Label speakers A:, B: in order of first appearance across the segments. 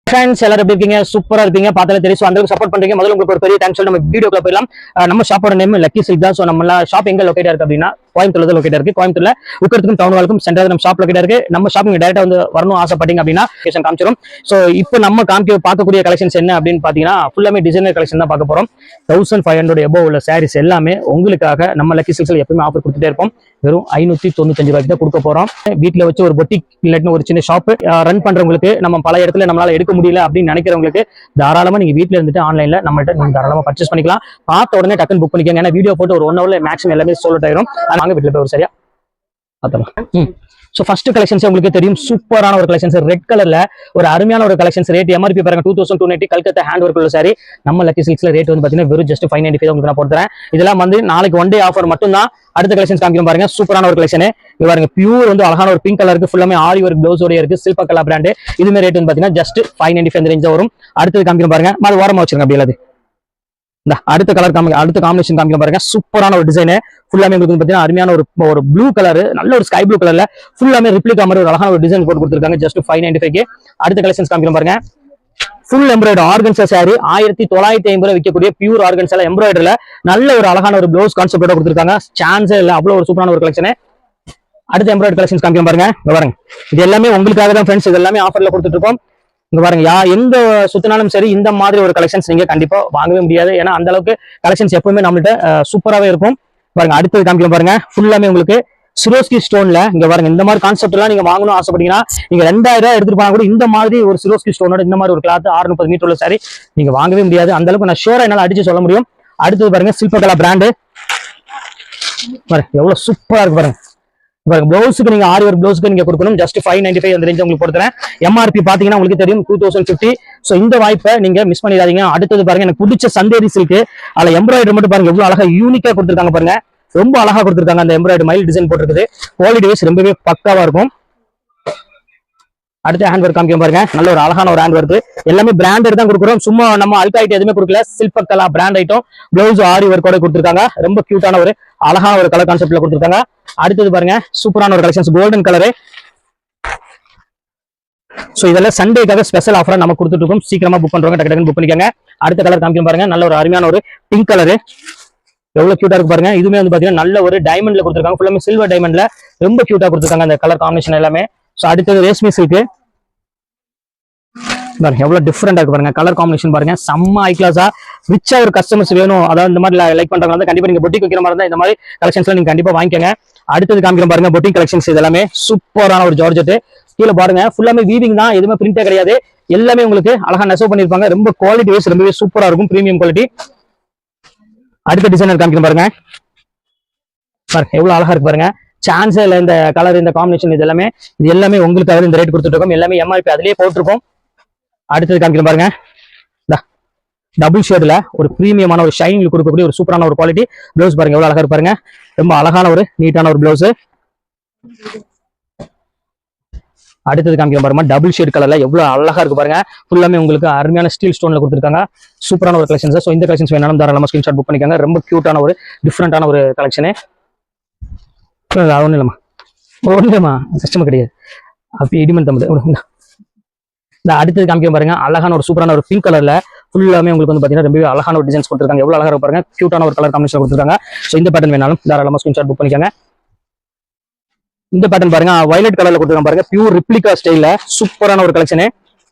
A: Friends எல்லாரும் எப்படி இருக்கீங்க? சூப்பரா இருப்பீங்க, பார்த்தாலே தெரியும். அந்த சப்போர்ட் பண்றீங்க. முதல்ல உங்களுக்கு ஒரு பெரிய தேங்க்ஸ் சொல்லி நம்ம வீடியோக்குள்ள போயிடலாம். நம்ம ஷாப்போட நேம் லக்கி சில்க் தான். ஸோ நம்ம ஷாப் எங்க லொக்கேட் இருக்கு அப்படின்னா கோயம்புத்தூர்ல தான் லொக்கேட் இருக்கு. கோயம்புத்தூர்ல உக்கரத்துக்கும் டவுன் ஹாலுக்கும் சென்டர் நம்ம ஷாப் லொக்கேட் இருக்கு. நம்ம ஷாப் நீங்க டைரக்டா வந்து வரணும் ஆசைப்பட்டீங்க அப்படின்னா காமிச்சிடும். ஸோ இப்போ நம்ம பார்க்கக்கூடிய கலெக்ஷன்ஸ் என்ன அப்படின்னு பாத்தீங்கன்னா ஃபுல்லாமே டிசைனர் கலெக்ஷன் தான் பார்க்க போறோம். 1500 எபோவ் உள்ள சாரீஸ் எல்லாமே உங்களுக்காக நம்ம லக்கி சில்க்ஸ்ல எப்பவுமே ஆஃபர் கொடுத்துட்டே இருப்போம். வெறும் 595 ரூபாய்க்கு தான் கொடுக்க போறோம். வீட்டுல வச்சு ஒரு பொட்டிக் இல்லாட்டின்னு ஒரு சின்ன ஷாப் ரன் பண்றவங்களுக்கு, நம்ம பல இடத்துல நம்மளால எடுக்க முடியல அப்படின்னு நினைக்கிறவங்களுக்கு தாராளமா நீங்க வீட்டுல இருந்துட்டு ஆன்லைன்ல நம்மள்ட்ட நீங்க தாராளமா பர்ச்சேஸ் பண்ணிக்கலாம். பார்த்த உடனே டக்குன்னு புக் பண்ணிக்கோங்க. ஏன்னா வீடியோ போட்டு ஒரு 1 ஹவர்ல மேக்ஸிமம் எல்லாமே சோல்ட் ஆயிரும். நாங்க வீட்டுல போய் ஒரு சரியா பார்த்தலாம். சோ ஃபர்ஸ்ட் கலெக்ஷன்ஸ் உங்களுக்கு தெரியும், சூப்பரான ஒரு கலெக்ஷன்ஸ் ரெட் கலர்ல ஒரு அருமையான ஒரு கலெக்ஷன்ஸ். ரேட் எம்ஆர்பி பாருங்க 2290 கல்கத்தா ஹேண்ட் ஒர்க் உள்ள சாரி. நம்ம லக்கி சில்க்ஸ்ல ரேட் வந்து பாத்தீங்கன்னா வெறும் ஜஸ்ட் 595 உங்களுக்கு நான் போட்டுறேன். இதெல்லாம் வந்து நாளைக்கு 1 டே ஆஃபர் மட்டும் தான். அடுத்த கலெக்ஷன்ஸ் காமிக்கும் பாருங்க, சூப்பரான ஒரு கலெக்ஷன். இது பாருங்க பியூர் வந்து அழகான ஒரு பிங்க் கலருக்கு ஃபுல்லாமே ஆரி ஒர்க் ப்ளவுஸ் ஓட இருக்கு. சில்பா கலா பிராண்ட். இதுமே ரேட் வந்து பாத்தீங்கன்னா ஜஸ்ட் 595 ரேஞ்ச் வரும். அடுத்தது காமிக்கும் பாருங்க, அது ஓரமா வச்சிருங்க அப்படி இல்லாது. அடுத்த கலர் அடுத்த காம்பினேஷன் காமிக்க பாருங்க, சூப்பரான ஒரு டிசைன். ஃபுல்லாமே உங்களுக்கு பாத்தீங்கன்னா அருமையான ஒரு ப்ளூ கலர், நல்ல ஒரு ஸ்கை ப்ளூ கலர்ல ஃபுல்லாமே ரிப்ளிகா மாதிரி ஒரு அழகான ஒரு டிசைன் போட்டு கொடுத்துருக்காங்க. ஜஸ்ட் 595. அடுத்த கலெக்ஷன்ஸ் காமிக்க பாருங்க, ஃபுல் எம்ப்ராய்டரி ஆர்கன்ஸா சாரி 1950 விற்கக்கூடிய பியூர் ஆர்கன்ஸால எம்ப்ராய்டரில நல்ல ஒரு அழகான ஒரு ப்ளவுஸ் கான்செப்டோட கொடுத்துருக்காங்க. சான்ஸே இல்ல, அவ்வளவு ஒரு சூப்பரான ஒரு கலெக்ஷன். அடுத்த எம்ப்ராய்டரி கலெக்ஷன்ஸ் காமிக்க பாருங்க. பாருங்க, இது எல்லாமே உங்களுக்காக தான் ஃப்ரெண்ட்ஸ். இது எல்லாமே ஆஃபர்ல கொடுத்துட்டு இருக்கோம். இங்க பாருங்க, எந்த சுத்தினாலும் சரி இந்த மாதிரி ஒரு கலெக்ஷன்ஸ் நீங்க கண்டிப்பா வாங்கவே முடியாது. ஏன்னா அந்த அளவுக்கு கலெக்ஷன்ஸ் எப்பவுமே நம்மள்ட்ட சூப்பராவே இருக்கும். பாருங்க, அடுத்தது காமிக்கலாம் பாருங்க, ஃபுல்லாமே உங்களுக்கு சிரோஸ்கி ஸ்டோன்ல. இங்க பாருங்க, இந்த மாதிரி கான்செப்ட் எல்லாம் நீங்க வாங்கணும் ஆசைப்பட்டீங்கன்னா நீங்க 2000 எடுத்துட்டு போனா கூட இந்த மாதிரி ஒரு சிரோஸ்கி ஸ்டோனோட இந்த மாதிரி ஒரு கிளாத் 630 மீட்டர் உள்ள சாரி நீங்க வாங்கவே முடியாது. அந்த அளவுக்கு நான் ஷோரா என்னால அடிச்சு சொல்ல முடியும். அடுத்தது பாருங்க, சில்பகலா பிராண்டு. பாருங்க எவ்வளவு சூப்பரா இருக்கு பாருங்க. பிளவுஸுக்கு நீங்க ஆரி ஒர்க் பிளவுஸ்க்கு நீங்க கொடுக்கணும். ஜஸ்ட் 595 அந்த ரேஞ்ச் உங்களுக்கு கொடுத்துறேன். எம்ஆர்பி பாத்தீங்கன்னா உங்களுக்கு தெரியும் 2050. சோ இந்த வாய்ப்பை நீங்க மிஸ் பண்ணிடாதீங்க. அடுத்தது பாருங்க, எனக்கு பிடிச்ச சந்தேரி சில்க். அதுல எம்ப்ராய்டரி மட்டும் பாருங்க எவ்வளவு அழகா யூனிக்கா கொடுத்துருக்காங்க பாருங்க. ரொம்ப அழகா கொடுத்துருக்காங்க. அந்த எம்ப்ராய்டரி மைல் டிசைன் போட்டுருக்குது. குவாலிட்டி வைஸ் ரொம்பவே பக்காவா இருக்கும். அடுத்த ஹேண்ட் ஒர்க் காமிக்க பாருங்க, நல்ல ஒரு அழகான ஒரு ஹேண்ட் ஒர்க். எல்லாமே பிராண்டட் தான் கொடுக்குறோம். சும்மா நம்ம அல்காயிட்டு எதுவுமே கொடுக்கல. சில்பகலா பிராண்ட் ஐட்டம். பிளவுஸ் ஆரி ஒர்க்கோட கொடுத்துருக்காங்க. ரொம்ப கியூட்டான ஒரு அழகான ஒரு கலர் கான்செப்ட்ல கொடுத்துருக்காங்க. அடுத்தது பாருங்க, சூப்பரான ஒரு கலெக்ஷன்ஸ் கோல்டன் கலரு. சோ இதெல்லாம் சண்டேக்காக ஸ்பெஷல் ஆஃபரா நம்ம கொடுத்துட்டு இருக்கோம். சீக்கிரமா புக் பண்றவங்க டக்கு புக் பண்ணிக்கோங்க. அடுத்த கலர் காமிக்க பாருங்க, நல்ல ஒரு அருமையான ஒரு பிங்க் கலரு. எவ்வளவு கியூட்டா இருக்கு பாருங்க. இதுமே வந்து பாத்தீங்கன்னா நல்ல ஒரு டைமண்ட்ல கொடுத்துருக்காங்க. ஃபுல்லாமே சில்வர் டைமண்ட்ல ரொம்ப கியூட்டா கொடுத்துருக்காங்க அந்த கலர் காம்பினேஷன் எல்லாமே. சோ அடுத்தது ரேஷ்மி சில்க். பாருங்க எவ்வளவு டிஃபரெண்டா இருக்கு பாருங்க. கலர் காம்பினேஷன் பாருங்க, செம்ம ஹை கிளாஸா ரிச்சா ஒரு கஸ்டமர்ஸ் வேணும், அதாவது இந்த மாதிரி லைக் பண்றாங்க கண்டிப்பா நீங்க பொட்டிக் வைக்கிற மாதிரி இருந்தா இந்த மாதிரி கலெக்ஷன்ஸ்ல நீங்க கண்டிப்பா வாங்கிக்கோங்க. அடுத்தது காமிக்கிற பாருங்க, பொட்டிக் கலெக்ஷன்ஸ். இது எல்லாமே சூப்பரான ஒரு ஜார்ஜெட். கீழே பாருங்க ஃபுல்லாமே வீவிங் தான், எதுவுமே பிரிண்டே கிடையாது. எல்லாமே உங்களுக்கு அழகா நெசவு பண்ணிருப்பாங்க. ரொம்ப குவாலிட்டி வைஸ் ரொம்பவே சூப்பரா இருக்கும், பிரீமியம் குவாலிட்டி. அடுத்த டிசைனர் காமிக்கிற பாருங்க, பாருங்க எவ்வளவு அழகா இருக்கு பாருங்க. சான்ஸே இல்ல, இந்த கலர் இந்த காம்பினேஷன் இது எல்லாமே உங்களுக்காக இந்த ரேட் கொடுத்துட்டு இருக்கோம். எல்லாமே எம்ஆர்பி அதிலேயே போட்டிருக்கோம். அடுத்தது காமிக்கிற பாருங்க, டபுள் ஷேட்ல ஒரு பிரீமியமான ஒரு ஷைனிங் கொடுக்கக்கூடிய ஒரு சூப்பரான ஒரு குவாலிட்டி பிளவுஸ். பாருங்க எவ்வளவு அழகா இருப்பாருங்க. ரொம்ப அழகான ஒரு நீட்டான ஒரு பிளவுஸ். அடுத்தது காமிக்கிற பாருங்க, டபுள் ஷேட் கலர்ல எவ்வளவு அழகா இருக்கு பாருங்க. ஃபுல்லாமே உங்களுக்கு அருமையான ஸ்டீல் ஸ்டோன்ல கொடுத்துருக்காங்க. சூப்பரான ஒரு கலெக்ஷன்ஸ். ஸோ இந்த கலெக்ஷன்ஸ் வேணாலும் தாராளமா ஸ்கிரீன்ஷாட் புக் பண்ணிக்காங்க. ரொம்ப கியூட்டான ஒரு டிஃப்ரெண்டான ஒரு கலெக்ஷனு. ஒன்றும் இல்லைம்மா, ஒன்றும் இல்லைம்மா, கஷ்டமா கிடையாது. அப்படி இடிமன் தம்பது. இந்த அடுத்தது காமிக்க பாருங்க, அழகான ஒரு சூப்பரான ஒரு பிங்க் கலர்ல ஃபுல்லாமே உங்களுக்கு வந்து பாத்தீங்கன்னா ரொம்ப அழகான ஒரு டிசைன்ஸ் கொடுத்துருக்காங்க. எவ்வளவு அழகா பாருங்க, கியூட்டான ஒரு கலர் காம்பினேஷன் கொடுத்துருக்காங்க. சோ இந்த பேட்டர்ன் வேணாலும் தாராளமா ஸ்கிரீன்ஷாட் புக் பண்ணிக்கோங்க. இந்த பேட்டர்ன் பாருங்க, வயலட் கலர்ல கொடுத்துருக்காங்க பாருங்க, பியூர் ரிப்ளிகா ஸ்டைல்ல சூப்பரான ஒரு கலெக்ஷன்.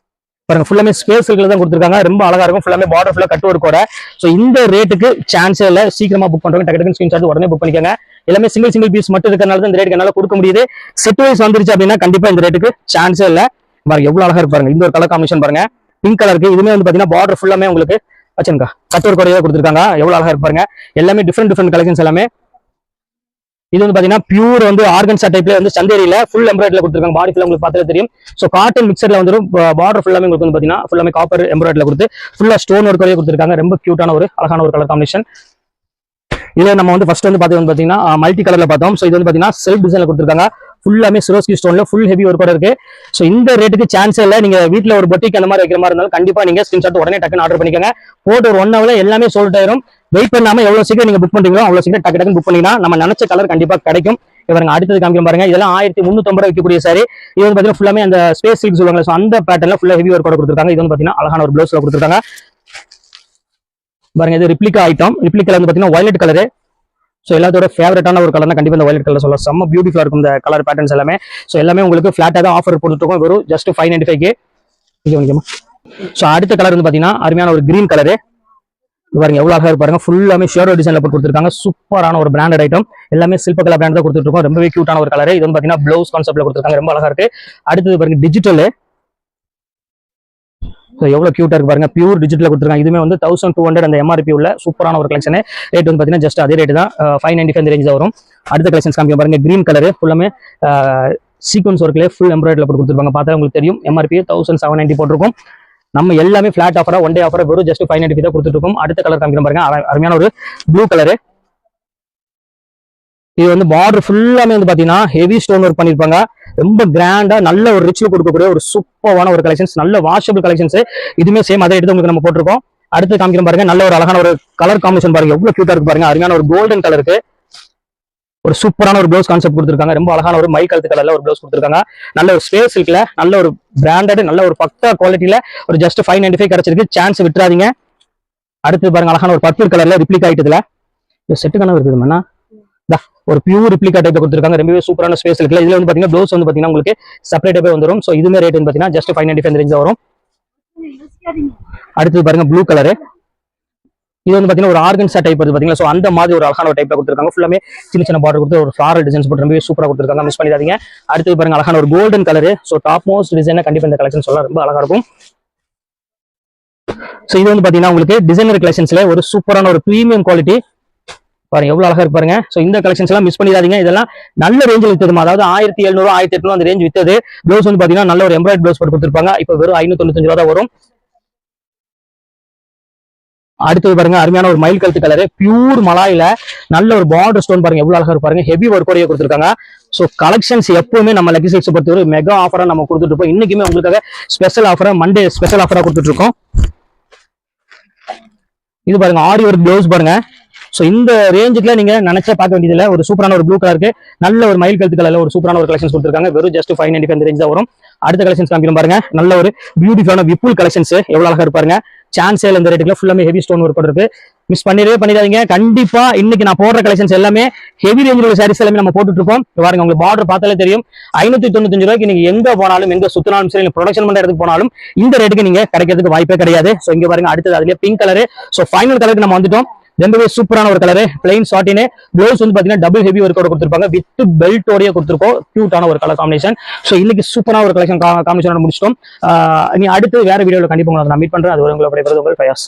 A: பாருங்க ஃபுல்லாமே ஸ்பேஸ் தான் கொடுத்துருக்காங்க. ரொம்ப அழகா இருக்கும். ஃபுல்லாமே பார்டர் ஃபுல்லா கட் ஒர்க்கோட. சோ இந்த ரேட்டுக்கு சான்ஸே இல்ல. சீக்கிரமா புக் பண்றவங்க டக்கு ஸ்கிரீன்ஷாட் உடனே புக் பண்ணிக்கோங்க. எல்லாமே சிங்கிள் பீஸ் மட்டும் இருக்கறனால தான் இந்த ரேட்டுக்கு என்னால கொடுக்க முடியுது. செட் வைஸ் வந்துருச்சு அப்படின்னா கண்டிப்பா இந்த ரேட்டுக்கு சான்ஸே இல்ல. பாருங்க எவ்வளவு அழகா இருக்கு பாருங்க. இந்த ஒரு கலர் காம்பினேஷன் பாருங்க, பிங்க் கலருக்கு. இதுமே வந்து பாத்தீங்கன்னா பார்டர் ஃபுல்லாமே உங்களுக்கு வச்சுக்கா கட் ஒர்க் கூடவே கொடுத்துருக்காங்க. எவ்வளவு அழகா இருக்கு பாருங்க. எல்லாமே டிஃப்ரெண்ட் கலெக்ஷன்ஸ் எல்லாமே. இது வந்து பாத்தீங்கன்னா பியூர் வந்து ஆர்கன்ஸா டைப்ல வந்து சந்தேரியில ஃபுல் எம்ப்ராய்டரில கொடுத்துருக்காங்க. பாடி ஃபுல்லா உங்களுக்கு பார்த்தாலே தெரியும். சோ காட்டன் மிக்சர்ல வந்துடும். பார்டர் ஃபுல்லாமே உங்களுக்கு வந்து பாத்தீங்கன்னா ஃபுல்லாமே காப்பர் எம்ப்ராய்டரில கொடுத்து ஃபுல்லா ஸ்டோன் ஒர்க் கூடவே கொடுத்துருக்காங்க. ரொம்ப கியூட்டான ஒரு அழகான ஒரு கலர் காம்பினேஷன். இதுல நம்ம வந்து ஃபர்ஸ்ட் வந்து பாத்தீங்கன்னா மல்டி கலர்ல பார்த்தோம். சோ இது வந்து பாத்தீங்கன்னா செல்ஃப் டிசைன்ல கொடுத்துருக்காங்க. ஃபுல்லாமே சிரோஸ்கி ஸ்டோன்ல ஃபுல் ஹெவி ஒர்க்கோட இருக்கு. சோ இந்த ரேட்டுக்கு சான்ஸ் இல்ல. நீங்க வீட்டுல ஒரு பொட்டிக் அந்த மாதிரி வைக்கிற மாதிரி இருந்தாலும் கண்டிப்பா நீங்க ஸ்கிரீன்ஷாட் உடனே டக்குன்னு ஆர்டர் பண்ணிக்கோங்க. போட்டு ஒரு 1 ஹவர்ல எல்லாமே சோல்ட் ஆயிரும். வெயிட் பண்ணாம எவ்வளவு சீக்கிரம் நீங்க புக் பண்றீங்களோ அவ்வளவு சீக்கிரம் டக்கு புக் பண்ணீங்கன்னா நம்ம நினைச்ச கலர் கண்டிப்பா கிடைக்கும். பாருங்க அடுத்தது காமிக்க பாருங்க. இதெல்லாம் 1350 விற்கக்கூடிய சாரி. இது வந்து பாத்தீங்கன்னா ஃபுல்லாமே அந்த ஸ்பேஸ் சில்க் சொல்லுவாங்க. ஸோ அந்த பேட்டர்ல ஃபுல்லா ஹெவி ஒர்க் கொடுத்துருக்காங்க. இது வந்து பாத்தீங்கன்னா அழகான ஒரு ப்ளவுஸ்ல கொடுத்துருக்காங்க பாருங்க. இது ரிப்ளிகா ஐட்டம். ரிப்ளிகால வந்து பாத்தீங்கன்னா வயலட் கலரு. ஸோ எல்லாத்தோட ஃபேவரட்டான ஒரு கலர்னா கண்டிப்பா இந்த வயலட் கலர் சொல்லலாம். செம்ம பியூட்டிஃபுல்லா இருக்கும் இந்த கலர் பேட்டர்ன்ஸ் எல்லாமே. ஸோ எல்லாமே உங்களுக்கு ஃபிளாட்டா தான் ஆஃபர் போட்டுருக்கோம். வெறும் ஜஸ்ட் 595K. ஸோ அடுத்த கலர் வந்து பாத்தீங்கன்னா அருமையான ஒரு கிரீன் கலரு. பாருங்க எவ்வளவு அழகா பாருங்க. ஃபுல்லாமே ஷேடோ டிசைன்ல போட்டு கொடுத்துருக்காங்க. சூப்பரான ஒரு பிராண்டட் ஐட்டம். எல்லாமே சில்பகலா பிராண்ட் தான் கொடுத்துட்டு இருக்கோம். ரொம்பவே கியூட்டான ஒரு கலர். இது வந்து பாத்தீங்கன்னா ப்ளவுஸ் கான்செப்ட்ல கொடுத்துருக்காங்க. ரொம்ப அழகா இருக்கு. அடுத்தது பாருங்க டிஜிட்டல். எவ்வளவு கியூட்டா இருக்கு பாருங்க. பியூர் டிஜிட்டல் கொடுத்துருக்காங்க. இதுமே வந்து 1200 அந்த MRP உள்ள சூப்பரான ஒரு கலெக்ஷன். ரேட் வந்து பாத்தீங்கன்னா ஜஸ்ட் அதே ரேட் தான் 595 ரேஞ்ச் வரும். அடுத்த கலெக்ஷன்ஸ் காமிக்க பாருங்க. கிரீன் கலர் ஃபுல்லாமே சீக்வன்ஸ் ஒர்க்ல ஃபுல் எம்ப்ராய்டரில போட்டு கொடுத்துருப்பாங்க. பார்த்தா உங்களுக்கு தெரியும். MRP 1790 போட்டிருக்கும். நம்ம எல்லாமே ஃபிளாட் ஆஃபரா ஒன் டே ஆஃபரா வெறும் ஜஸ்ட் 595 தான் கொடுத்துட்டு இருக்கோம். அடுத்த கலர் காமிக்க பாருங்க. அருமையான ஒரு ப்ளூ கலரு. இது வந்து பார்டர் ஃபுல்லாமே வந்து பாத்தீங்கன்னா ஹெவி ஸ்டோன் ஒர்க் பண்ணிருப்பாங்க. ரொம்ப கிராண்டா நல்ல ஒரு ரிச்ல கொடுக்கக்கூடிய ஒரு சூப்பரான ஒரு கலெக்ஷன்ஸ். நல்ல வாஷபிள் கலெக்ஷன்ஸ். இதுமே சேம் அதே எடுத்து உங்களுக்கு நம்ம போட்டிருக்கோம். அடுத்து காமிக்கிற பாருங்க. நல்ல ஒரு அழகான ஒரு கலர் காம்பினேஷன் பாருங்க. எவ்வளவு கியூட்டா இருக்கு பாருங்க. அருமையான ஒரு கோல்டன் கலருக்கு ஒரு சூப்பரான ஒரு ப்ளவுஸ் கான்செப்ட் கொடுத்துருக்காங்க. ரொம்ப அழகான ஒரு மை கழுத்து கலர்ல ஒரு ப்ளவுஸ் கொடுத்துருக்காங்க. நல்ல ஒரு ஸ்பேஸ் இருக்குல்ல. நல்ல ஒரு பிராண்டட் நல்ல ஒரு பக்கா குவாலிட்டியில ஒரு ஜஸ்ட் 595 கிடைச்சிருக்கு. சான்ஸ் விட்டுறாதீங்க. அடுத்து பாருங்க அழகான ஒரு பர்பிள் கலர்ல ரிப்ளிகா ஐட்டத்துல செட்டு கணக்கு இருக்குது மண்ணா. ஒரு பியூர் ரிப்ளிகா டைப்ல கொடுத்துருக்காங்க. ரொம்பவே சூப்பரான ஸ்பேஸ் இருக்குல்ல. இதுல வந்து பாத்தீங்கன்னா ப்ளவுஸ் வந்து பாத்தீங்கன்னா உங்களுக்கு செப்பரேட்டாவே வந்துடும். ஸோ இதுமே ரேட் வந்து பாத்தீங்கன்னா ஜஸ்ட் 595 ரேஞ்ச் வரும். அடுத்து பாருங்க ப்ளூ கலரு. இது வந்து பாத்தீங்கன்னா ஒரு ஆர்கன்ஸா டைப் வருது பாத்தீங்களா. ஸோ அந்த மாதிரி ஒரு அழகான ஒரு டைப்ல கொடுத்துருக்காங்க. ஃபுல்லாமே சின்ன சின்ன பார்டர் கொடுத்து ஒரு ஃபிளாரல் டிசைன்ஸ் போட்டு ரொம்பவே சூப்பரா கொடுத்துருக்காங்க. மிஸ் பண்ணிடாதீங்க. அடுத்து பாருங்க அழகான ஒரு golden colour. So top most டிசைனா கண்டிப்பா இந்த கலெக்ஷன் சொல்லலாம். ரொம்ப அழகா இருக்கும். ஸோ இது வந்து பாத்தீங்கன்னா உங்களுக்கு டிசைனர் கலெக்ஷன்ஸ்ல ஒரு சூப்பரான ஒரு பிரீமியம் குவாலிட்டி பாருங்க. எவ்வளவு அழகா இருக்கு பாருங்க. ஸோ இந்த கலெக்ஷன்ஸ் எல்லாம் மிஸ் பண்ணிடாதீங்க. இதெல்லாம் நல்ல ரேஞ்சில் வித்ததுமா. அதாவது 1700 1800 அந்த ரேஞ்ச் வித்தது. ப்ளவுஸ் வந்து பாத்தீங்கன்னா நல்ல ஒரு எம்ப்ராய்டரி ப்ளவுஸ் போட்டு கொடுத்துருப்பாங்க. இப்போ வெறும் 595 ரூபா தான் வரும். அடுத்தது பாருங்க அருமையான ஒரு மயில் கழுத்து கலரு. பியூர் மலாயில நல்ல ஒரு பார்டர் ஸ்டோன் பாருங்க. எவ்வளவு அழகா பாருங்க. ஹெவி ஒர்க்கோடய கொடுத்துருக்காங்க. ஸோ கலெக்ஷன்ஸ் எப்பவுமே நம்ம லக்கி சில்க்ஸ் பொறுத்த ஒரு மெகா ஆஃபரா நம்ம கொடுத்துட்டு இருப்போம். இன்னைக்குமே உங்களுக்காக ஸ்பெஷல் ஆஃபரா மண்டே ஸ்பெஷல் ஆஃபரா கொடுத்துட்டு இருக்கோம். இது பாருங்க ஆரி ஒர்க் ப்ளவுஸ் பாருங்க. ஸோ இந்த ரேஞ்சுக்குள்ள நீங்க நினைச்சா பார்க்க வேண்டியதில்லை. ஒரு சூப்பரான ஒரு ப்ளூ கலருக்கு நல்ல ஒரு மயில் கழுத்து கலர்ல ஒரு சூப்பரான ஒரு கலெக்ஷன் கொடுத்துருக்காங்க. வெறும் ஜஸ்ட் 595 ரேஞ்ச் தான் வரும். அடுத்த கலெக்ஷன்ஸ் காமிக்கிறோம் பாருங்க. நல்ல ஒரு பியூட்டிஃபுல்லான விப்புல் கலெக்ஷன்ஸ். எவ்வளவு அழகா இருப்பாருங்க. சான்ஸே இந்த ரேட்டுக்குள்ள ஃபுல்லாமே ஹெவி ஸ்டோன் ஒர்க் இருக்கு. மிஸ் பண்ணிடாதீங்க. கண்டிப்பா இன்னைக்கு நான் போடுற கலெக்ஷன்ஸ் எல்லாமே ஹெவி ரேஞ்சில் உள்ள சாரீஸ் எல்லாமே நம்ம போட்டுட்டு இருப்போம். பாருங்க உங்களுக்கு பார்டர் பார்த்தாலே தெரியும். 595 ரூபாய்க்கு நீங்க எங்க போனாலும் எங்க சுத்தினாலும் சரி ப்ரொடக்ஷன் பண்ற இடத்துக்கு போனாலும் இந்த ரேட்டுக்கு நீங்க கிடைக்கிறதுக்கு வாய்ப்பே கிடையாது. ஸோ இங்க பாருங்க அடுத்தது அதுலயே பிங்க் கலரு. ஸோ ஃபைனல் கலருக்கு நம்ம வந்துட்டோம். ரொம்பவே சூப்பரான ஒரு கலரு. பிளைன் ஷார்ட்டின் ப்ளவுஸ் வந்து பாத்தீங்கன்னா டபுள் ஹெவி ஒர்க்கோட கொடுத்துருப்பாங்க. வித் பெல்ட்டோடய கொடுத்துருக்கோம். கியூட்டான ஒரு கலர் காம்பினேஷன். ஸோ இன்னைக்கு சூப்பரான ஒரு கலெக்ஷன் காம்பினேஷன் முடிச்சிட்டோம். நீ அடுத்து வேற வீடியோல கண்டிப்பா நான் மீட் பண்றேன். அது உங்களுடைய பிரதர் ஃபயாஸ்.